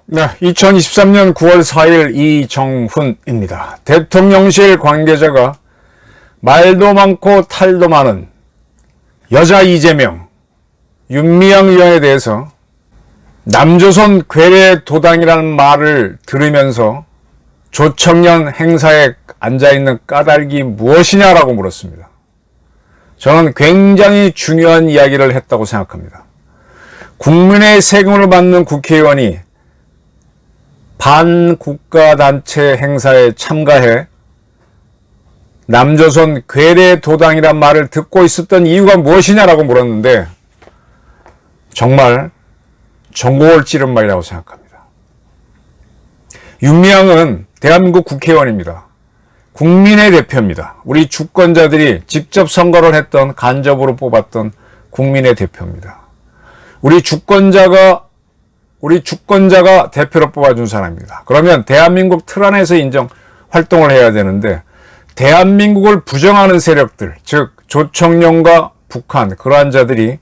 네, 2023년 9월 4일 이정훈입니다. 대통령실 관계자가 말도 많고 탈도 많은 여자 이재명, 윤미향 의원에 대해서 남조선 괴뢰 도당이라는 말을 들으면서 조청년 행사에 앉아있는 까닭이 무엇이냐라고 물었습니다. 저는 굉장히 중요한 이야기를 했다고 생각합니다. 국민의 세금을 받는 국회의원이 반국가단체 행사에 참가해 남조선 괴뢰 도당이란 말을 듣고 있었던 이유가 무엇이냐라고 물었는데 정말 전곡을 찌른 말이라고 생각합니다. 윤미향은 대한민국 국회의원입니다. 국민의 대표입니다. 우리 주권자들이 직접 선거를 했던, 간접으로 뽑았던 국민의 대표입니다. 우리 주권자가 대표로 뽑아준 사람입니다. 그러면 대한민국 틀 안에서 활동을 해야 되는데 대한민국을 부정하는 세력들, 즉 조청년과 북한, 그러한 자들이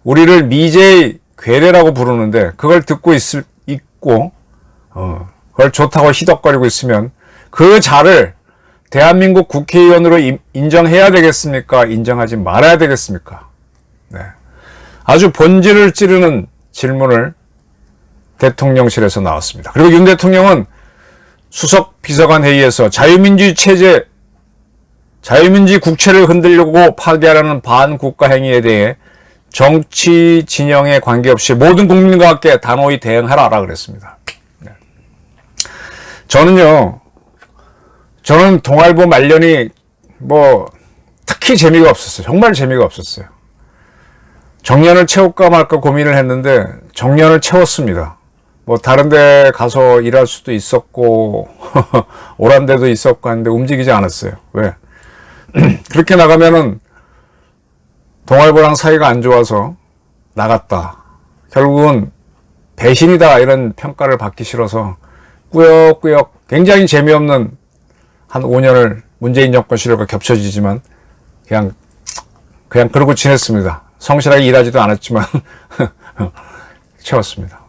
우리를 미제의 괴뢰라고 부르는데 그걸 듣고 있고 그걸 좋다고 희덕거리고 있으면 그 자를 대한민국 국회의원으로 인정해야 되겠습니까? 인정하지 말아야 되겠습니까? 네. 아주 본질을 찌르는 질문을 대통령실에서 나왔습니다. 그리고 윤 대통령은 수석 비서관 회의에서 자유민주주의 국체를 흔들려고 파괴하려는 반국가 행위에 대해 정치 진영에 관계없이 모든 국민과 함께 단호히 대응하라라 그랬습니다. 네. 저는 동아일보 말년이 특히 재미가 없었어요. 정말 재미가 없었어요. 정년을 채울까 말까 고민을 했는데 정년을 채웠습니다. 다른 데 가서 일할 수도 있었고 오란 데도 있었고 하는데 움직이지 않았어요. 왜? 그렇게 나가면은 동아일보랑 사이가 안 좋아서 나갔다. 결국은 배신이다 이런 평가를 받기 싫어서 꾸역꾸역 굉장히 재미없는 한 5년을 문재인 정권 시절과 겹쳐지지만 그냥 그러고 지냈습니다. 성실하게 일하지도 않았지만 채웠습니다.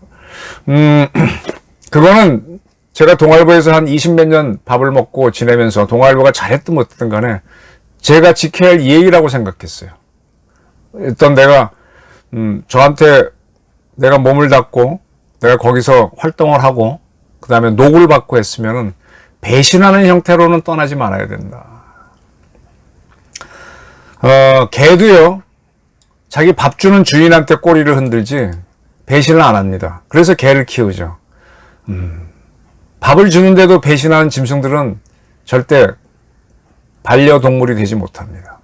그거는 제가 동아일보에서 한 20몇 년 밥을 먹고 지내면서 동아일보가 잘했든 못했든 간에 제가 지켜야 할 예의라고 생각했어요. 일단 저한테 내가 몸을 닫고 내가 거기서 활동을 하고 그 다음에 녹을 받고 했으면은 배신하는 형태로는 떠나지 말아야 된다. 개도요, 자기 밥 주는 주인한테 꼬리를 흔들지 배신을 안 합니다. 그래서 개를 키우죠. 밥을 주는데도 배신하는 짐승들은 절대 반려동물이 되지 못합니다.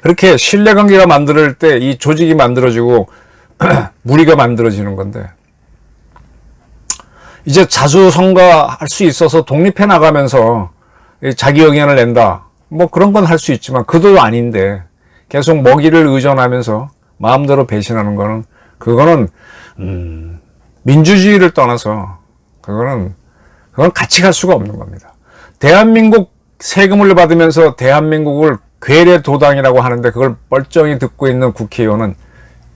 그렇게 신뢰관계가 만들 때 이 조직이 만들어지고 무리가 만들어지는 건데 이제 자수성가할 수 있어서 독립해 나가면서 자기 의견을 낸다. 그런 건 할 수 있지만 그도 아닌데 계속 먹이를 의존하면서 마음대로 배신하는 거는 그거는 민주주의를 떠나서 그건 같이 갈 수가 없는 겁니다. 대한민국 세금을 받으면서 대한민국을 괴뢰 도당이라고 하는데 그걸 뻘쩡히 듣고 있는 국회의원은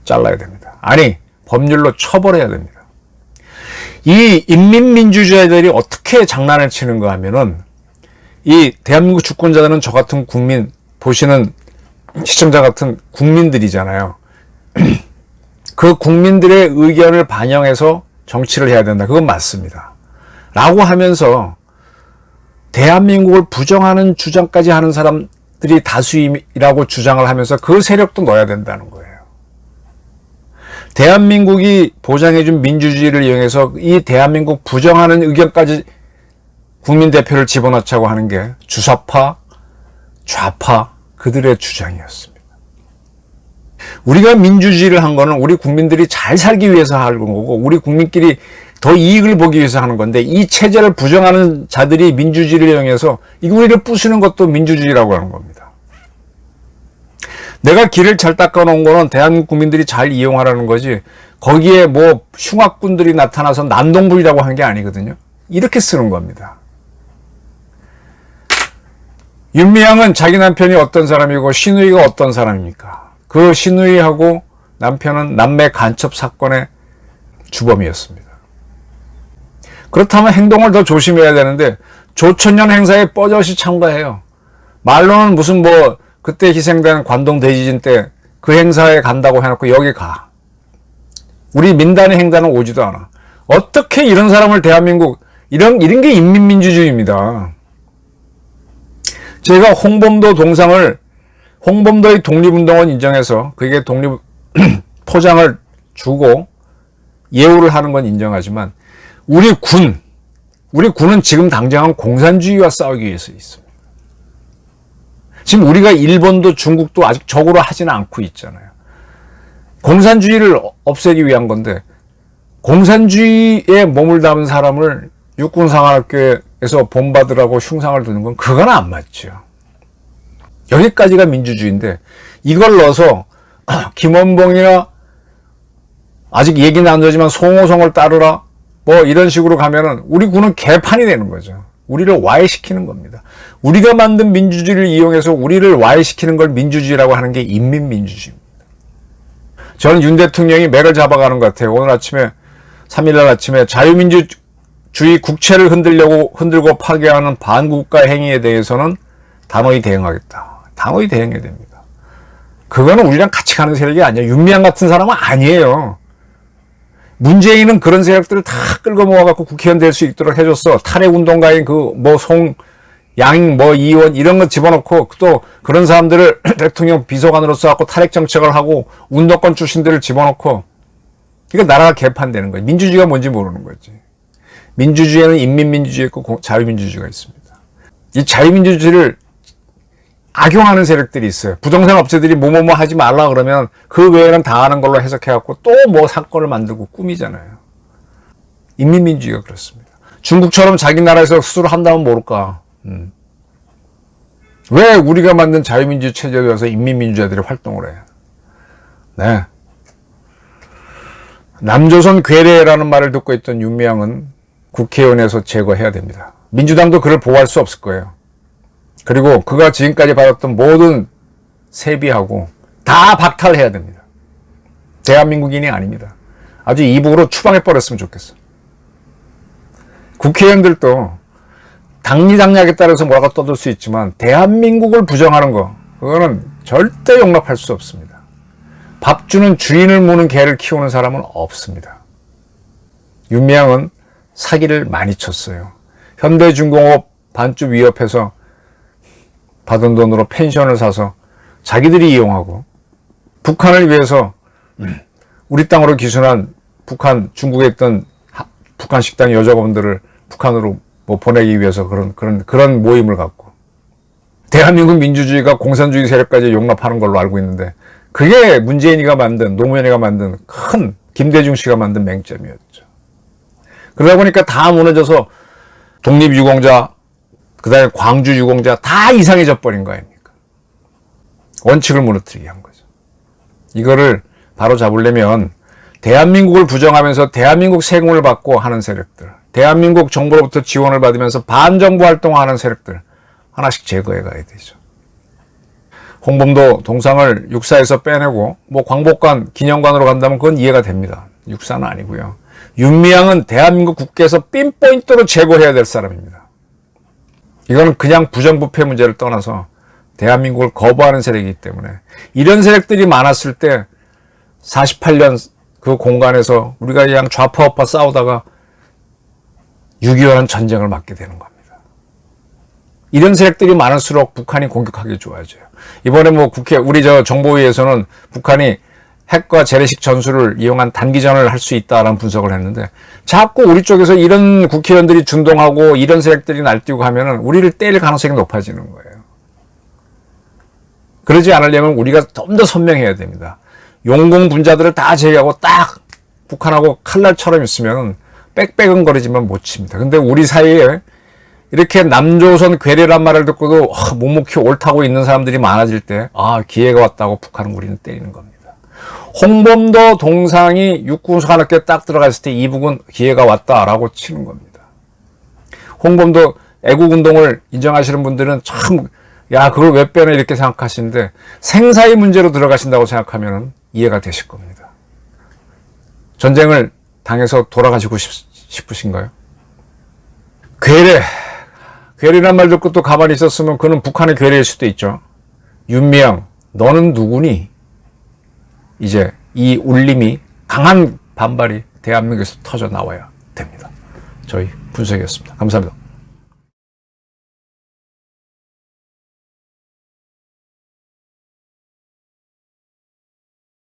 잘라야 됩니다. 아니, 법률로 처벌해야 됩니다. 이 인민민주주의자들이 어떻게 장난을 치는가 하면은 이 대한민국 주권자들은 저 같은 국민, 보시는 시청자 같은 국민들이잖아요. 그 국민들의 의견을 반영해서 정치를 해야 된다. 그건 맞습니다. 라고 하면서 대한민국을 부정하는 주장까지 하는 사람들이 다수이라고 주장을 하면서 그 세력도 넣어야 된다는 거예요. 대한민국이 보장해준 민주주의를 이용해서 이 대한민국 부정하는 의견까지 국민대표를 집어넣자고 하는 게 주사파, 좌파 그들의 주장이었습니다. 우리가 민주주의를 한 거는 우리 국민들이 잘 살기 위해서 하는 거고 우리 국민끼리 더 이익을 보기 위해서 하는 건데 이 체제를 부정하는 자들이 민주주의를 이용해서 이거 우리를 부수는 것도 민주주의라고 하는 겁니다. 내가 길을 잘 닦아놓은 거는 대한민국 국민들이 잘 이용하라는 거지 거기에 흉악군들이 나타나서 난동불이라고 한 게 아니거든요. 이렇게 쓰는 겁니다. 윤미향은 자기 남편이 어떤 사람이고 신우이가 어떤 사람입니까? 그 신우이하고 남편은 남매 간첩 사건의 주범이었습니다. 그렇다면 행동을 더 조심해야 되는데 조천년 행사에 뻐젓이 참가해요. 말로는 무슨 뭐 그때 희생된 관동 대지진 때 그 행사에 간다고 해놓고 여기 가. 우리 민단의 행단은 오지도 않아. 어떻게 이런 사람을 대한민국 이런 게 인민민주주의입니다. 제가 홍범도 동상을 홍범도의 독립운동원 인정해서 그게 독립 포장을 주고 예우를 하는 건 인정하지만 우리 군은 지금 당장은 공산주의와 싸우기 위해서 있습니다. 지금 우리가 일본도 중국도 아직 적으로 하지는 않고 있잖아요. 공산주의를 없애기 위한 건데 공산주의에 몸을 담은 사람을 육군사관학교에서 본받으라고 흉상을 두는 건 그건 안 맞죠. 여기까지가 민주주의인데 이걸 넣어서 김원봉이나 아직 얘기는 안 되지만 송호성을 따르라 뭐 이런 식으로 가면은 우리 군은 개판이 되는 거죠. 우리를 와해시키는 겁니다. 우리가 만든 민주주의를 이용해서 우리를 와해시키는 걸 민주주의라고 하는 게 인민민주주의입니다. 저는 윤 대통령이 맥을 잡아가는 것 같아요. 오늘 아침에 3일날 아침에 자유민주주의 국채를 흔들고 파괴하는 반국가 행위에 대해서는 단호히 대응하겠다. 단호히 대응해야 됩니다. 그거는 우리랑 같이 가는 세력이 아니에요. 윤미향 같은 사람은 아니에요. 문재인은 그런 세력들을 다 끌고 모아갖고 국회의원 될 수 있도록 해줬어. 탈핵운동가인 양 이원 이런 거 집어넣고 또 그런 사람들을 대통령 비서관으로서 갖고 탈핵 정책을 하고 운동권 출신들을 집어넣고 이거 나라가 개판되는 거예요. 민주주의가 뭔지 모르는 거지. 민주주의에는 인민민주주의 있고 자유민주주의가 있습니다. 이 자유민주주의를 악용하는 세력들이 있어요. 부동산 업체들이 뭐뭐뭐 하지 말라 그러면 그 외에는 다 하는 걸로 해석해갖고 또 뭐 사건을 만들고 꾸미잖아요. 인민민주주의가 그렇습니다. 중국처럼 자기 나라에서 수술을 한다면 모를까. 왜 우리가 만든 자유민주 체제에 와서 인민민주자들이 활동을 해요? 네. 남조선 괴뢰라는 말을 듣고 있던 윤미향은 국회의원에서 제거해야 됩니다. 민주당도 그를 보호할 수 없을 거예요. 그리고 그가 지금까지 받았던 모든 세비하고 다 박탈해야 됩니다. 대한민국인이 아닙니다. 아주 이북으로 추방해버렸으면 좋겠어. 국회의원들도 당리당략에 따라서 뭐라고 떠들 수 있지만 대한민국을 부정하는 거 그거는 절대 용납할 수 없습니다. 밥 주는 주인을 무는 개를 키우는 사람은 없습니다. 윤미향은 사기를 많이 쳤어요. 현대중공업 반주 위협해서 받은 돈으로 펜션을 사서 자기들이 이용하고 북한을 위해서 우리 땅으로 기순한 중국에 있던 북한 식당 여직원들을 북한으로 보내기 위해서 그런 모임을 갖고 대한민국 민주주의가 공산주의 세력까지 용납하는 걸로 알고 있는데 그게 문재인이가 만든 노무현이가 만든 큰 김대중 씨가 만든 맹점이었죠. 그러다 보니까 다 무너져서 독립유공자 그다음에 광주 유공자 다 이상해져 버린 거 아닙니까? 원칙을 무너뜨리게 한 거죠. 이거를 바로 잡으려면 대한민국을 부정하면서 대한민국 세금을 받고 하는 세력들, 대한민국 정부로부터 지원을 받으면서 반정부 활동하는 세력들 하나씩 제거해 가야 되죠. 홍범도 동상을 육사에서 빼내고 광복관 기념관으로 간다면 그건 이해가 됩니다. 육사는 아니고요. 윤미향은 대한민국 국회에서 핀포인트로 제거해야 될 사람입니다. 이거는 그냥 부정부패 문제를 떠나서 대한민국을 거부하는 세력이기 때문에 이런 세력들이 많았을 때 48년 그 공간에서 우리가 그냥 좌파우파 싸우다가 6.25는 전쟁을 맞게 되는 겁니다. 이런 세력들이 많을수록 북한이 공격하기 좋아져요. 이번에 우리 정보위에서는 북한이 핵과 재래식 전술을 이용한 단기전을 할 수 있다라는 분석을 했는데 자꾸 우리 쪽에서 이런 국회의원들이 준동하고 이런 세력들이 날뛰고 하면은 우리를 때릴 가능성이 높아지는 거예요. 그러지 않으려면 우리가 좀 더 선명해야 됩니다. 용공 분자들을 다 제외하고 딱 북한하고 칼날처럼 있으면 빽빽은거리지만 못 칩니다. 근데 우리 사이에 이렇게 남조선 괴뢰란 말을 듣고도 묵묵히 옳다고 있는 사람들이 많아질 때 기회가 왔다고 북한은 우리는 때리는 겁니다. 홍범도 동상이 육군사관학교에 딱 들어갔을 때 이북은 기회가 왔다라고 치는 겁니다. 홍범도 애국운동을 인정하시는 분들은 참 야, 그걸 왜 빼나 이렇게 생각하시는데 생사의 문제로 들어가신다고 생각하면 이해가 되실 겁니다. 전쟁을 당해서 돌아가시고 싶으신가요? 괴뢰란 말 듣고 또 가만히 있었으면 그는 북한의 괴뢰일 수도 있죠. 윤미향, 너는 누구니? 이제 이 울림이 강한 반발이 대한민국에서 터져 나와야 됩니다. 저희 분석이었습니다. 감사합니다.